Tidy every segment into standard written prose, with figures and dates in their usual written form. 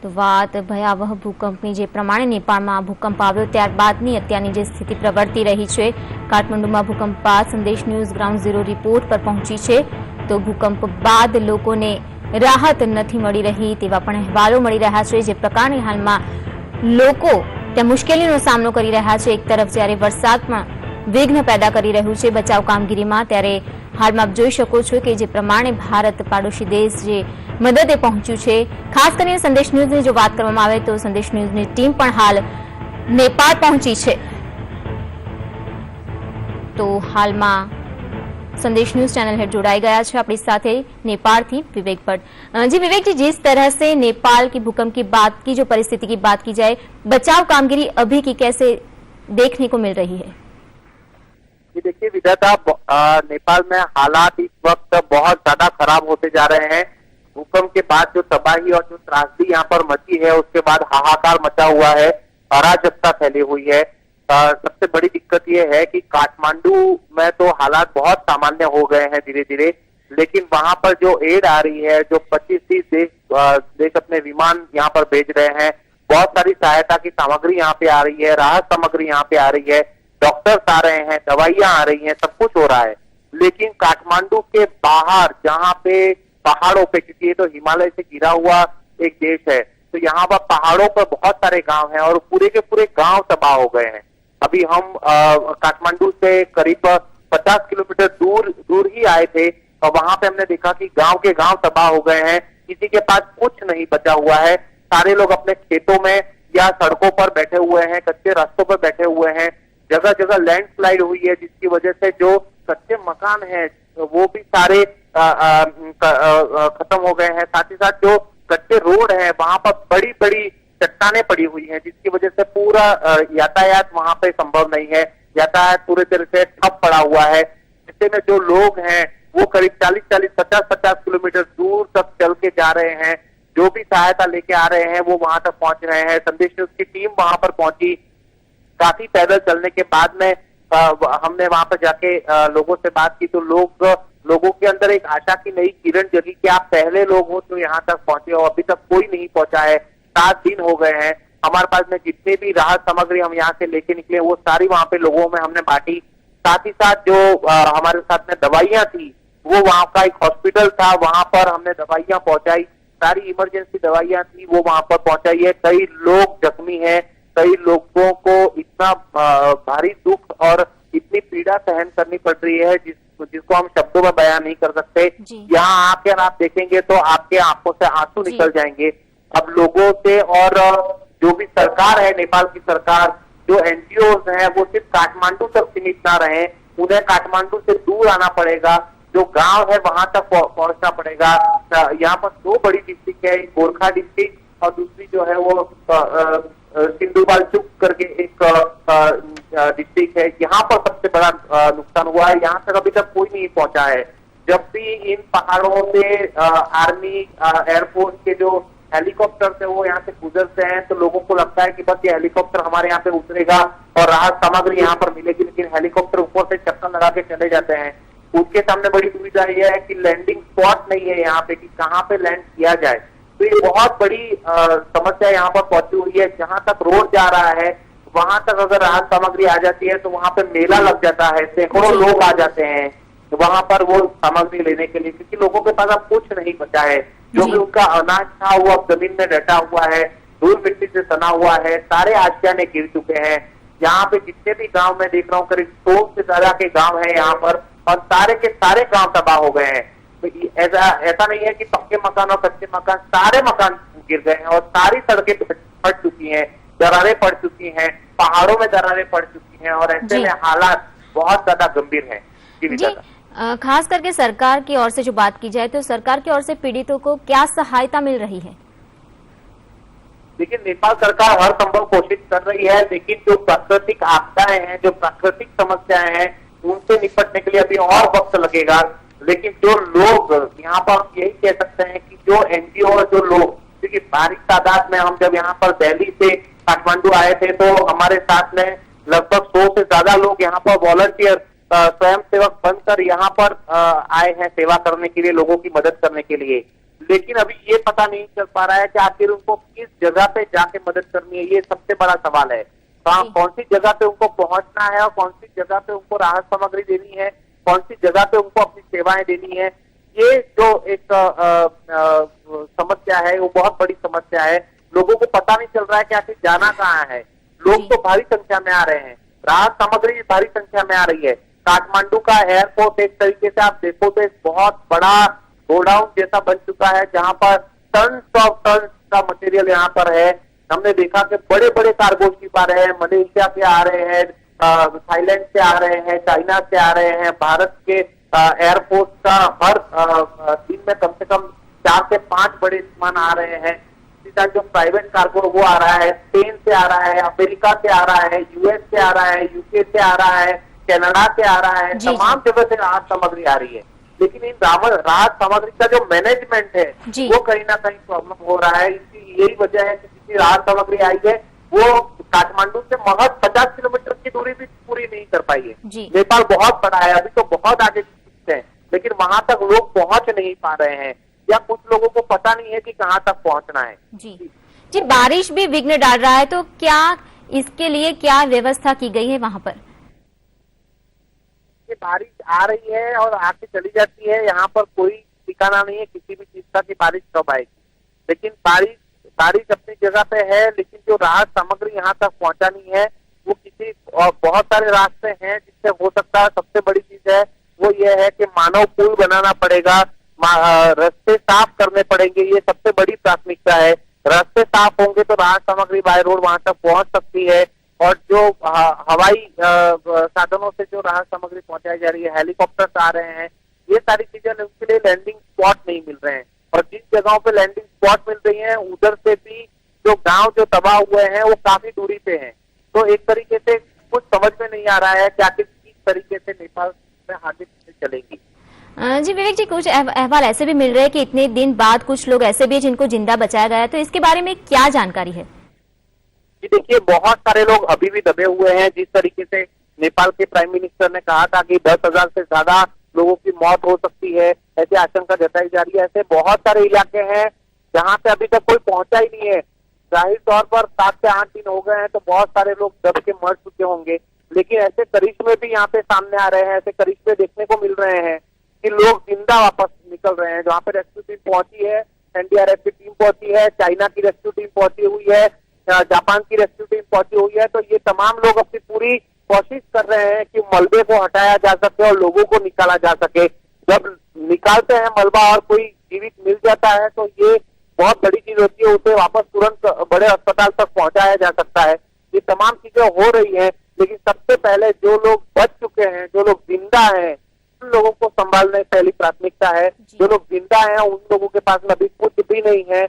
તો વાત ભયાવહ ભૂકંપની જે પ્રમાણે નેપાળમાં ભૂકંપ આવ્યો ત્યારબાદની અત્યારની જે સ્થિતિ પ્રવર્તી રહી છે। કાઠમંડુમાં ભૂકંપ બાદ સંદેશ ન્યૂઝ ગ્રાઉન્ડ ઝીરો રિપોર્ટ પર પહોંચી છે। તો ભૂકંપ બાદ લોકોને રાહત નથી મળી રહી તેવા પણ અહેવાલો મળી રહ્યા છે। જે પ્રકારની હાલમાં લોકો ત્યાં મુશ્કેલીનો સામનો કરી રહ્યા છે। એક તરફ જ્યારે વરસાદ પણ વિઘ્ન પેદા કરી રહ્યું છે બચાવ કામગીરીમાં, ત્યારે હાલમાં આપ જોઈ શકો છો કે જે પ્રમાણે ભારત પાડોશી દેશ જે મદદે પહોંચ્યું છે। ખાસ કરીને સંદેશ ન્યૂઝની જો વાત કરવામાં આવે તો સંદેશ ન્યૂઝની ટીમ પણ હાલ નેપાળ પહોંચી છે। તો હાલમાં संदेश न्यूज चैनल हेड जोड़ाई गया है अपनी साथ नेपाल थी विवेक भट्ट। जी विवेक जी, जिस तरह से नेपाल की भूकंप की बात की जो परिस्थिति की बात की जाए, बचाव कामगिरी अभी की कैसे देखने को मिल रही है? देखिए विधाता, नेपाल में हालात इस वक्त बहुत ज्यादा खराब होते जा रहे हैं। भूकंप के बाद जो तबाही और जो त्रासदी यहाँ पर मची है उसके बाद हाहाकार मचा हुआ है, अराजकता फैली हुई है। सबसे बड़ी दिक्कत यह है कि काठमांडू में तो हालात बहुत सामान्य हो गए हैं धीरे धीरे, लेकिन वहां पर जो एड आ रही है, जो 25-30 देश अपने विमान यहाँ पर भेज रहे हैं, बहुत सारी सहायता की सामग्री यहाँ पे आ रही है, राहत सामग्री यहाँ पे आ रही है, डॉक्टर्स आ रहे हैं, दवाइयां आ रही हैं, सब कुछ हो रहा है। लेकिन काठमांडू के बाहर जहाँ पे पहाड़ों पे, क्योंकि ये तो हिमालय से घिरा हुआ एक देश है, तो यहाँ पर पहाड़ों पर बहुत सारे गांव हैं और पूरे के पूरे गांव तबाह हो गए हैं। अभी हम काठमांडू से करीब 50 किलोमीटर दूर ही आए थे और वहां पे हमने देखा कि गांव के गांव तबाह हो गए हैं, किसी के पास कुछ नहीं बचा हुआ है। सारे लोग अपने खेतों में या सड़कों पर बैठे हुए हैं, कच्चे रास्तों पर बैठे हुए हैं। जगह जगह लैंडस्लाइड हुई है जिसकी वजह से जो कच्चे मकान हैं वो भी सारे खत्म हो गए हैं। साथ ही साथ जो कच्चे रोड है वहां पर बड़ी बड़ी चट्टाने पड़ी हुई हैं जिसकी वजह से पूरा यातायात वहां पे संभव नहीं है। यातायात पूरी तरह से ठप पड़ा हुआ है, जिससे में जो लोग हैं वो करीब 40-40, 50-50 किलोमीटर दूर तक चल के जा रहे हैं। जो भी सहायता लेके आ रहे हैं वो वहां तक पहुंच रहे हैं। संदेश न्यूज की टीम वहां पर पहुंची। काफी पैदल चलने के बाद में हमने वहां पर जाके लोगों से बात की, तो लोगों के अंदर एक आशा की नई किरण जगी कि आप पहले लोग हो जो यहाँ तक पहुंचे हो, अभी तक कोई नहीं पहुंचा है। 7 दिन हो गए हैं। हमारे पास में जितनी भी राहत सामग्री हम यहाँ से लेके निकले वो सारी वहां पे लोगों में हमने बांटी। साथ ही साथ जो हमारे साथ में दवाइयां थी वो वहां का एक हॉस्पिटल था, वहां पर हमने दवाइयां पहुंचाई। सारी इमरजेंसी दवाइयां थी वो वहां पर पहुंचाई है। कई लोग जख्मी हैं, कई लोगों को इतना भारी दुख और इतनी पीड़ा सहन करनी पड़ रही है जिसको हम शब्दों में बयान नहीं कर सकते। यहाँ आकर आप देखेंगे तो आपके आंखों से आंसू निकल जाएंगे। अब लोगों से और जो भी सरकार है, नेपाल की सरकार, जो एनजीओ हैं वो सिर्फ काठमांडू तक सीमित ना रहे, उन्हें काठमांडू से दूर आना पड़ेगा। जो गांव है वहां तक पहुंचना पड़ेगा। यहाँ पर 2 बड़ी डिस्ट्रिक्ट है, गोरखा डिस्ट्रिक्ट और दूसरी जो है वो सिंधुपाल्चोक करके एक डिस्ट्रिक्ट है। यहाँ पर सबसे बड़ा नुकसान हुआ है। यहाँ तक अभी तक कोई नहीं पहुंचा है। जब भी इन पहाड़ों से आर्मी एयरफोर्स के जो हेलीकॉप्टर से वो यहाँ से गुजरते हैं तो लोगों को लगता है कि बस ये हेलीकॉप्टर हमारे यहाँ पे उतरेगा और राहत सामग्री यहाँ पर मिलेगी, लेकिन हेलीकॉप्टर ऊपर से चक्कर लगा के चले जाते हैं। उनके सामने बड़ी दुविधा यह है कि लैंडिंग स्पॉट नहीं है यहाँ पे कि कहाँ पे लैंड किया जाए। तो ये बहुत बड़ी समस्या यहाँ पर पहुंची हुई है। जहां तक रोड जा रहा है वहां तक अगर राहत सामग्री आ जाती है तो वहां पे मेला लग जाता है, सैकड़ों लोग आ जाते हैं वहां पर वो सामग्री लेने के लिए, क्योंकि लोगों के पास अब कुछ नहीं बचा है। जो भी उनका अनाज था वो अब जमीन में डटा हुआ है, धूल मिट्टी से सना हुआ है, सारे आशियाने गिर चुके हैं। यहाँ पे जितने भी गांव में देख रहा हूँ करीब 100 से ज्यादा के गांव है यहाँ पर, और सारे के सारे गांव तबाह हो गए हैं। तो ऐसा नहीं है कि पक्के मकान और कच्चे मकान, सारे मकान गिर गए हैं और सारी सड़कें फट चुकी हैं, दरारें पड़ चुकी हैं, पहाड़ों में दरारें पड़ चुकी हैं और ऐसे में हालात बहुत ज्यादा गंभीर हैं। खास करके सरकार की ओर से जो बात की जाए तो सरकार की ओर से पीड़ितों को क्या सहायता मिल रही है? देखिए, नेपाल सरकार हर संभव कोशिश कर रही है, लेकिन जो प्राकृतिक आपदाएं हैं, जो प्राकृतिक समस्याएं हैं, उनसे निपटने के लिए अभी और वक्त लगेगा। लेकिन जो लोग यहाँ पर यही कह सकते हैं कि जो एनजीओ और जो लोग, क्योंकि भारी तादाद में हम जब यहाँ पर दिल्ली से काठमांडू आए थे तो हमारे साथ में लगभग 100 से ज्यादा लोग यहाँ पर वॉलंटियर स्वयं सेवक बनकर यहाँ पर आए हैं सेवा करने के लिए, लोगों की मदद करने के लिए। लेकिन अभी ये पता नहीं चल पा रहा है कि आखिर उनको किस जगह पे जाके मदद करनी है। ये सबसे बड़ा सवाल है। कौन सी जगह पे उनको पहुंचना है और कौन सी जगह पे उनको राहत सामग्री देनी है, कौन सी जगह पे उनको अपनी सेवाएं देनी है। ये जो एक समस्या है वो बहुत बड़ी समस्या है। लोगों को पता नहीं चल रहा है कि आखिर जाना कहाँ है। लोग तो भारी संख्या में आ रहे हैं, राहत सामग्री भारी संख्या में आ रही है। काठमांडू का एयरपोर्ट एक तरीके से आप देखो तो एक बहुत बड़ा गोडाउन जैसा बन चुका है, जहां पर टन्स ऑफ टन्स का मटेरियल यहाँ पर है। हमने देखा कि बड़े बड़े कार्गो शिप आ रहे हैं, मलेशिया से आ रहे हैं, थाईलैंड से आ रहे हैं, चाइना से आ रहे हैं। भारत के एयरपोर्ट का हर दिन में कम से कम 4 से 5 बड़े विमान आ रहे हैं। इसी तरह जो प्राइवेट कार्गो वो आ रहा है, स्पेन से आ रहा है, अमेरिका से आ रहा है, यूएस से आ रहा है, यूके से आ रहा है, कनाडा से आ रहा है। तमाम जगह से राहत सामग्री आ रही है, लेकिन इन राहत सामग्री का जो मैनेजमेंट है वो कहीं ना कहीं प्रॉब्लम हो रहा है। इसकी यही वजह है कि जितनी राहत सामग्री आई है वो काठमांडू से महज 50 किलोमीटर की दूरी भी पूरी नहीं कर पाई है। नेपाल बहुत बड़ा है, अभी तो बहुत आगे है, लेकिन वहां तक लोग पहुंच नहीं पा रहे हैं या कुछ लोगों को पता नहीं है कि कहां तक पहुंचना है। जी, बारिश भी विघ्न डाल रहा है, तो क्या इसके लिए क्या व्यवस्था की गई है वहां पर? बारिश आ रही है और आके चली जाती है, यहाँ पर कोई ठिकाना नहीं है किसी भी चीज का कि बारिश कब आएगी। लेकिन बारिश अपनी जगह पे है, लेकिन जो राहत सामग्री यहाँ तक पहुंचानी है वो किसी बहुत सारे रास्ते हैं जिससे हो सकता है। सबसे बड़ी चीज है वो ये है कि मानव पुल बनाना पड़ेगा, रास्ते साफ करने पड़ेंगे। ये सबसे बड़ी प्राथमिकता है। रास्ते साफ होंगे तो राहत सामग्री बाय रोड वहां तक पहुंच सकती है। और जो हवाई साधनों से जो राहत सामग्री पहुंचाई जा रही है, हेलीकॉप्टर्स आ रहे हैं, ये सारी चीजें उनके लिए लैंडिंग स्पॉट नहीं मिल रहे हैं। और जिन जगहों पे लैंडिंग स्पॉट मिल रही है उधर से भी जो गांव जो तबाह हुए हैं वो काफी दूरी पे हैं। तो एक तरीके से कुछ समझ में नहीं आ रहा है कि आखिर किस तरीके से नेपाल में आगे चलेंगी। जी विवेक जी, कुछ अहवाल ऐसे भी मिल रहे हैं कि इतने दिन बाद कुछ लोग ऐसे भी हैं जिनको जिंदा बचाया गया है, तो इसके बारे में क्या जानकारी है? जी देखिए, बहुत सारे लोग अभी भी दबे हुए हैं। जिस तरीके से नेपाल के प्राइम मिनिस्टर ने कहा था कि 10,000 से ज्यादा लोगों की मौत हो सकती है, ऐसी आशंका जताई जा रही है। ऐसे बहुत सारे इलाके हैं जहां पे अभी तक कोई पहुंचा ही नहीं है। जाहिर तौर पर 7 से 8 दिन हो गए हैं, तो बहुत सारे लोग दब के मर चुके होंगे। लेकिन ऐसे करिश्मे भी यहाँ पे सामने आ रहे हैं, ऐसे करिश्मे देखने को मिल रहे हैं कि लोग जिंदा वापस निकल रहे हैं। जहाँ पे रेस्क्यू टीम पहुंची है, एनडीआरएफ की टीम पहुंची है, चाइना की रेस्क्यू टीम पहुंची हुई है, जापान की रेस्क्यू टीम पहुंची हुई है। तो ये तमाम लोग अपनी पूरी कोशिश कर रहे हैं कि मलबे को हटाया जा सके और लोगों को निकाला जा सके। जब निकालते हैं मलबा और कोई जीवित मिल जाता है तो ये बहुत बड़ी चीज होती है, उसे वापस तुरंत बड़े अस्पताल तक पहुंचाया जा सकता है। ये तमाम चीजें हो रही हैं, लेकिन सबसे पहले जो लोग बच चुके हैं, जो लोग जिंदा हैं, उन लोगों को संभालने पहली प्राथमिकता है। जो लोग जिंदा हैं उन लोगों के पास अभी कुछ भी नहीं है,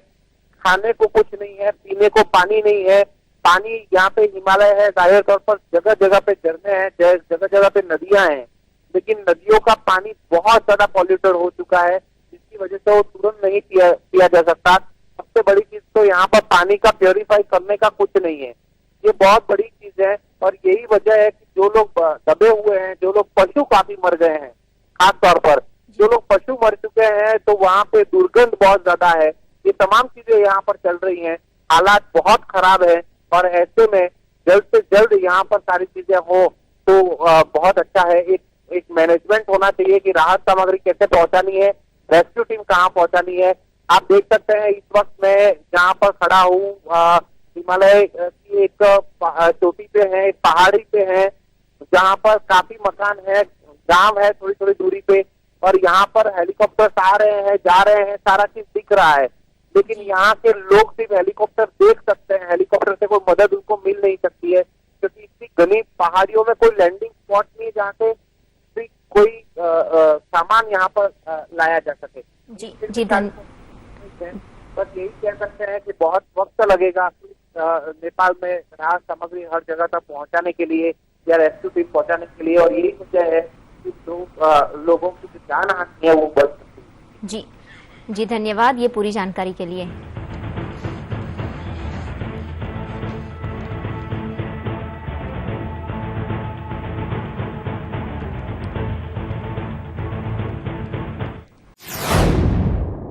खाने को कुछ नहीं है, पीने को पानी नहीं है। पानी यहाँ पे हिमालय है, जाहिर तौर पर जगह जगह पे झरने हैं, जगह जगह पे नदियां हैं, लेकिन नदियों का पानी बहुत ज्यादा पॉल्यूटेड हो चुका है, जिसकी वजह से वो तुरंत नहीं पिया जा सकता। सबसे बड़ी चीज तो यहाँ पर पानी का प्योरीफाई करने का कुछ नहीं है। ये बहुत बड़ी चीज है और यही वजह है कि जो लोग दबे हुए हैं, जो लोग पशु काफी मर गए हैं, खास तौर पर जो लोग पशु मर चुके हैं, तो वहाँ पे दुर्गंध बहुत ज्यादा है। ये तमाम चीजें यहाँ पर चल रही हैं, हालात बहुत खराब है और ऐसे में जल्द से जल्द यहाँ पर सारी चीजें हो तो बहुत अच्छा है। एक मैनेजमेंट होना चाहिए कि राहत सामग्री कैसे पहुंचानी है, रेस्क्यू टीम कहाँ पहुंचानी है। आप देख सकते हैं इस वक्त मैं जहाँ पर खड़ा हूँ, हिमालय की एक चोटी पे है, एक पहाड़ी पे है, जहाँ पर काफी मकान है, गांव है थोड़ी थोड़ी दूरी पे, और यहाँ पर हेलीकॉप्टर आ रहे हैं, जा रहे हैं, सारा चीज दिख रहा है। लेकिन यहाँ के लोग सिर्फ हेलीकॉप्टर देख सकते हैं, हेलीकॉप्टर से कोई मदद उनको मिल नहीं सकती है, क्योंकि इतनी घनी पहाड़ियों में कोई लैंडिंग स्पॉट नहीं है जहाँ से कोई सामान यहाँ पर लाया जा सके। जी बस यही कह सकते हैं कि बहुत वक्त लगेगा नेपाल में राहत सामग्री हर जगह तक पहुँचाने के लिए या रेस्क्यू टीम पहुँचाने के लिए, और यही वजह है कि लोगों की जो जान हानि है वो बढ़ सकती है। जी धन्यवाद ये पूरी जानकारी के लिए।